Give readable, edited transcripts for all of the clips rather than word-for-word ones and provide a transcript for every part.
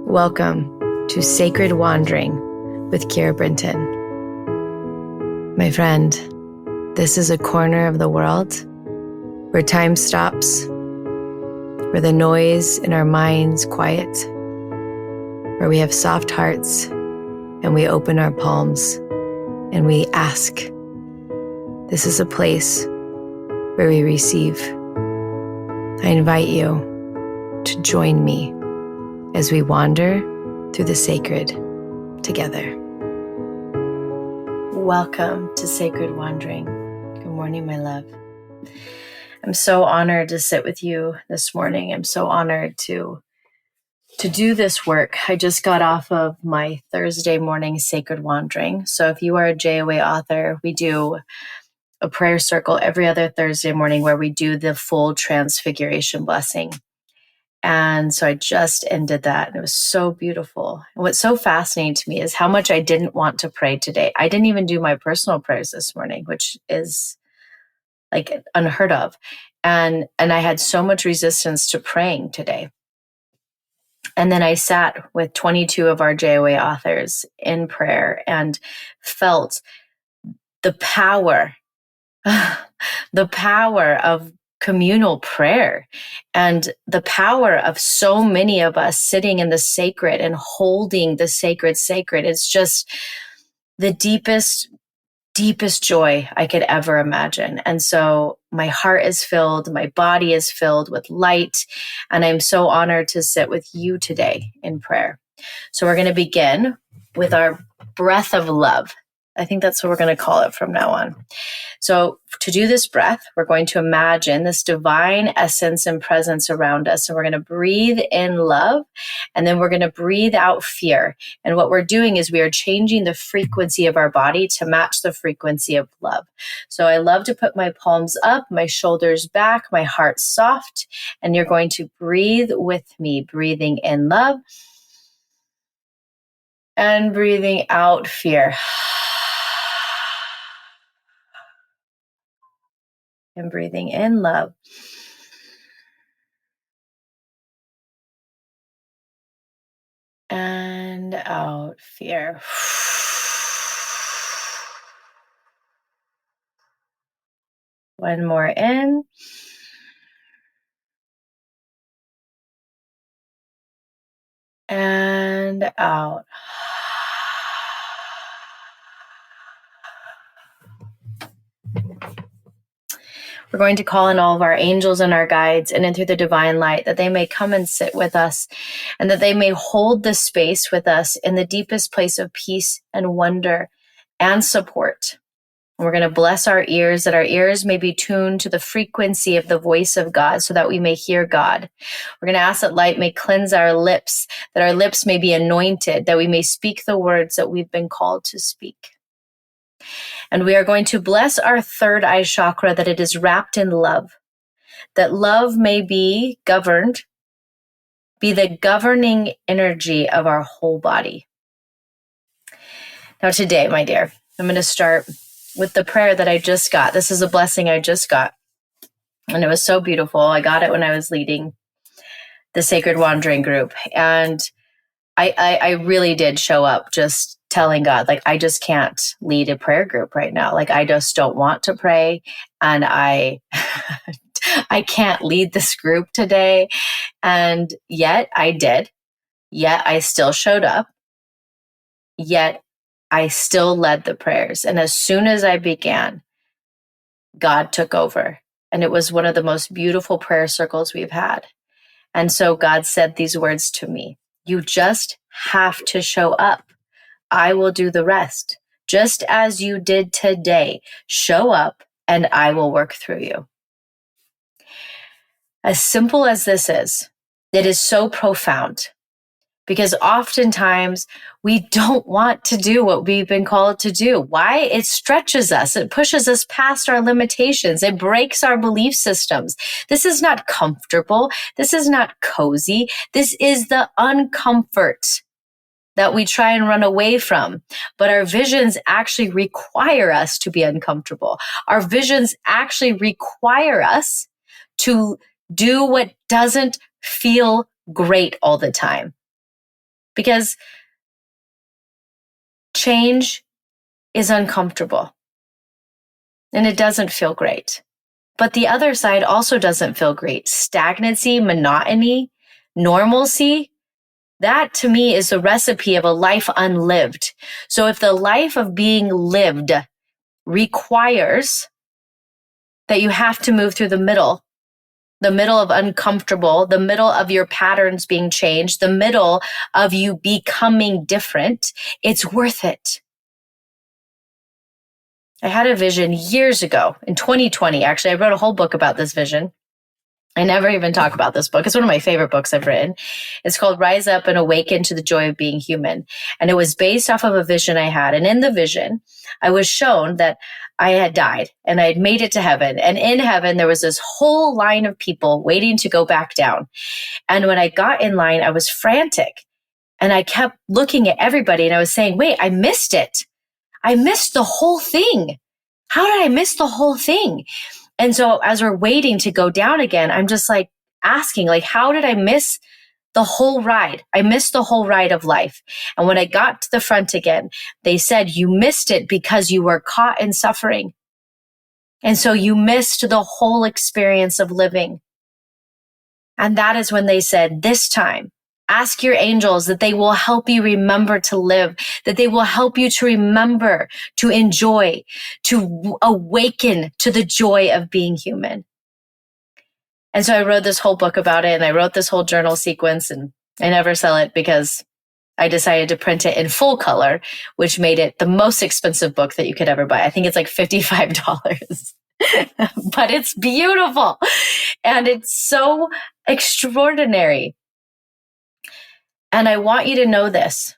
Welcome to Sacred Wandering with Keira. My friend, this is a corner of the world where time stops, where the noise in our minds quiet, where we have soft hearts and we open our palms and we ask. This is a place where we receive. I invite you to join me as we wander through the sacred together. Welcome to Sacred Wandering. Good morning, my love. I'm so honored to sit with you this morning. I'm so honored to do this work. I just got off of my Thursday morning Sacred Wandering. So if you are a JOA author, we do a prayer circle every other Thursday morning where we do the full transfiguration blessing. And so I just ended that, and it was so beautiful. And what's so fascinating to me is how much I didn't want to pray today. I didn't even do my personal prayers this morning, which is like unheard of. And I had so much resistance to praying today. And then I sat with 22 of our JOA authors in prayer and felt the power of communal prayer and the power of so many of us sitting in the sacred and holding the sacred. It's just the deepest joy I could ever imagine. And so my heart is filled, my body is filled with light, and I'm so honored to sit with you today in prayer. So we're going to begin with our breath of love. I think that's what we're going to call it from now on. So to do this breath, we're going to imagine this divine essence and presence around us. And we're going to breathe in love, and then we're going to breathe out fear. And what we're doing is we are changing the frequency of our body to match the frequency of love. So I love to put my palms up, my shoulders back, my heart soft, and you're going to breathe with me, breathing in love and breathing out fear. And breathing in love. And out fear. One more in. And out. We're going to call in all of our angels and our guides and in through the divine light that they may come and sit with us and that they may hold the space with us in the deepest place of peace and wonder and support. And we're going to bless our ears, that our ears may be tuned to the frequency of the voice of God so that we may hear God. We're going to ask that light may cleanse our lips, that our lips may be anointed, that we may speak the words that we've been called to speak. And we are going to bless our third eye chakra, that it is wrapped in love, that love may be governed, be the governing energy of our whole body. Now today, my dear, I'm going to start with the prayer that I just got. This is a blessing I just got, and it was so beautiful. I got it when I was leading the Sacred Wandering group, and I really did show up just telling God, like, I just can't lead a prayer group right now. Like, I just don't want to pray. And I can't lead this group today. And yet I did. Yet I still showed up. Yet I still led the prayers. And as soon as I began, God took over. And it was one of the most beautiful prayer circles we've had. And so God said these words to me: you just have to show up. I will do the rest. Just as you did today, show up and I will work through you. As simple as this is, it is so profound, because oftentimes we don't want to do what we've been called to do. Why? It stretches us. It pushes us past our limitations. It breaks our belief systems. This is not comfortable. This is not cozy. This is the uncomfort that we try and run away from. But our visions actually require us to be uncomfortable. Our visions actually require us to do what doesn't feel great all the time. because change is uncomfortable and it doesn't feel great. But the other side also doesn't feel great. Stagnancy, monotony, normalcy, that to me is the recipe of a life unlived. So if the life of being lived requires that you have to move through the middle of uncomfortable, the middle of your patterns being changed, the middle of you becoming different, it's worth it. I had a vision years ago in 2020. Actually, I wrote a whole book about this vision. I never even talk about this book. It's one of my favorite books I've written. It's called Rise Up and Awaken to the Joy of Being Human. And it was based off of a vision I had. And in the vision, I was shown that I had died and I had made it to heaven. And in heaven, there was this whole line of people waiting to go back down. And when I got in line, I was frantic. And I kept looking at everybody and I was saying, wait, I missed it. I missed the whole thing. How did I miss the whole thing? And so as we're waiting to go down again, I'm just like asking, like, how did I miss the whole ride? I missed the whole ride of life. And when I got to the front again, they said, you missed it because you were caught in suffering. And so you missed the whole experience of living. And that is when they said, this time, ask your angels that they will help you remember to live, that they will help you to remember, to enjoy, to awaken to the joy of being human. And so I wrote this whole book about it and I wrote this whole journal sequence and I never sell it because I decided to print it in full color, which made it the most expensive book that you could ever buy. I think it's like $55. But it's beautiful and it's so extraordinary. And I want you to know this,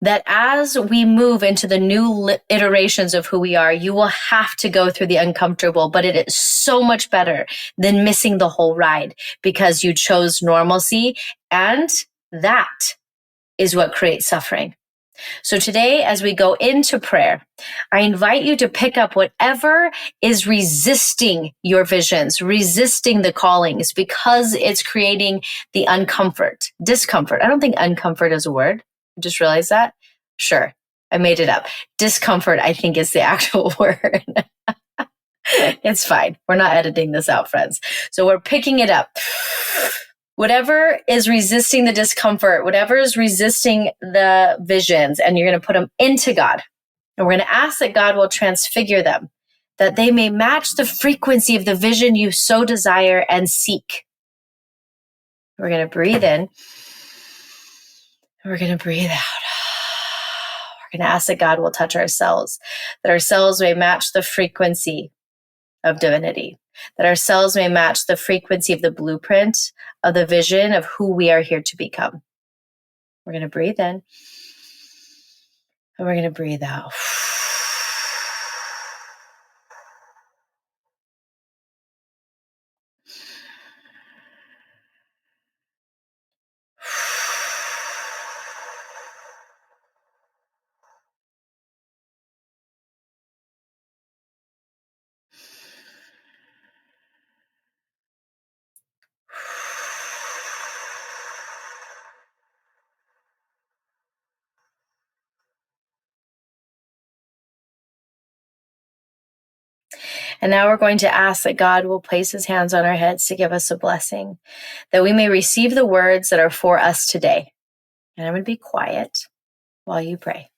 that as we move into the new iterations of who we are, you will have to go through the uncomfortable, but it is so much better than missing the whole ride because you chose normalcy, and that is what creates suffering. So today, as we go into prayer, I invite you to pick up whatever is resisting your visions, resisting the callings, because it's creating the discomfort. I don't think uncomfort is a word. I just realized that. Sure, I made it up. Discomfort, I think, is the actual word. It's fine. We're not editing this out, friends. So we're picking it up. Whatever is resisting the discomfort, whatever is resisting the visions, and you're going to put them into God. And we're going to ask that God will transfigure them, that they may match the frequency of the vision you so desire and seek. We're going to breathe in. And we're going to breathe out. We're going to ask that God will touch our cells, that our cells may match the frequency of divinity, that our cells may match the frequency of the blueprint of the vision of who we are here to become. We're going to breathe in and we're going to breathe out. And now we're going to ask that God will place his hands on our heads to give us a blessing, that we may receive the words that are for us today. And I'm going to be quiet while you pray.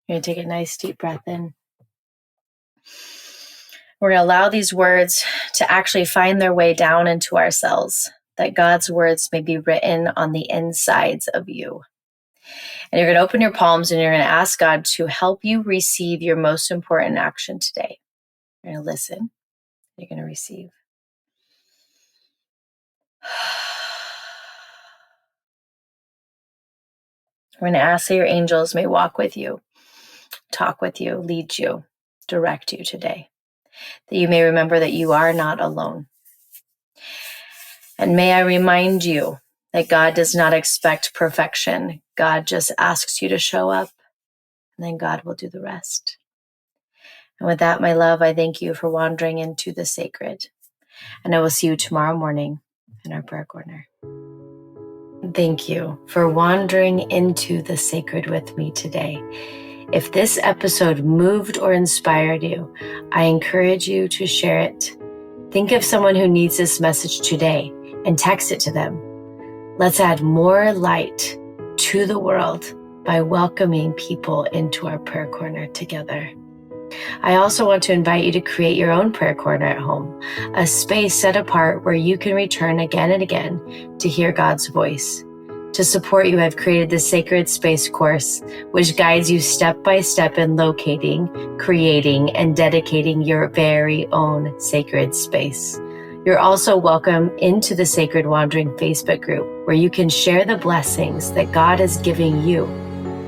You're going to take a nice deep breath in. We're going to allow these words to actually find their way down into our cells, that God's words may be written on the insides of you. And you're going to open your palms and you're going to ask God to help you receive your most important action today. You're going to listen. You're going to receive. We're going to ask that your angels may walk with you, talk with you, lead you, direct you today. That you may remember that you are not alone. And may I remind you that God does not expect perfection. God just asks you to show up, and then God will do the rest. And with that, my love, I thank you for wandering into the sacred. And I will see you tomorrow morning in our prayer corner. Thank you for wandering into the sacred with me today. If this episode moved or inspired you, I encourage you to share it. Think of someone who needs this message today and text it to them. Let's add more light to the world by welcoming people into our prayer corner together. I also want to invite you to create your own prayer corner at home, a space set apart where you can return again and again to hear God's voice. To support you, I've created the Sacred Space course, which guides you step by step in locating, creating, and dedicating your very own sacred space. You're also welcome into the Sacred Wandering Facebook group, where you can share the blessings that God is giving you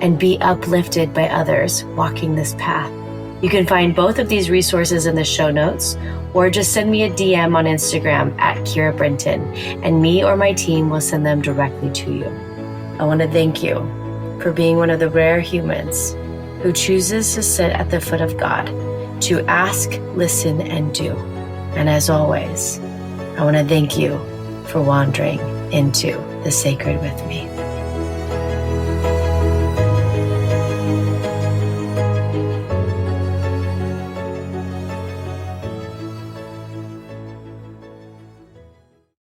and be uplifted by others walking this path. You can find both of these resources in the show notes, or just send me a DM on Instagram at Keira Brinton, and me or my team will send them directly to you. I want to thank you for being one of the rare humans who chooses to sit at the foot of God, to ask, listen, and do. And as always, I want to thank you for wandering into the sacred with me.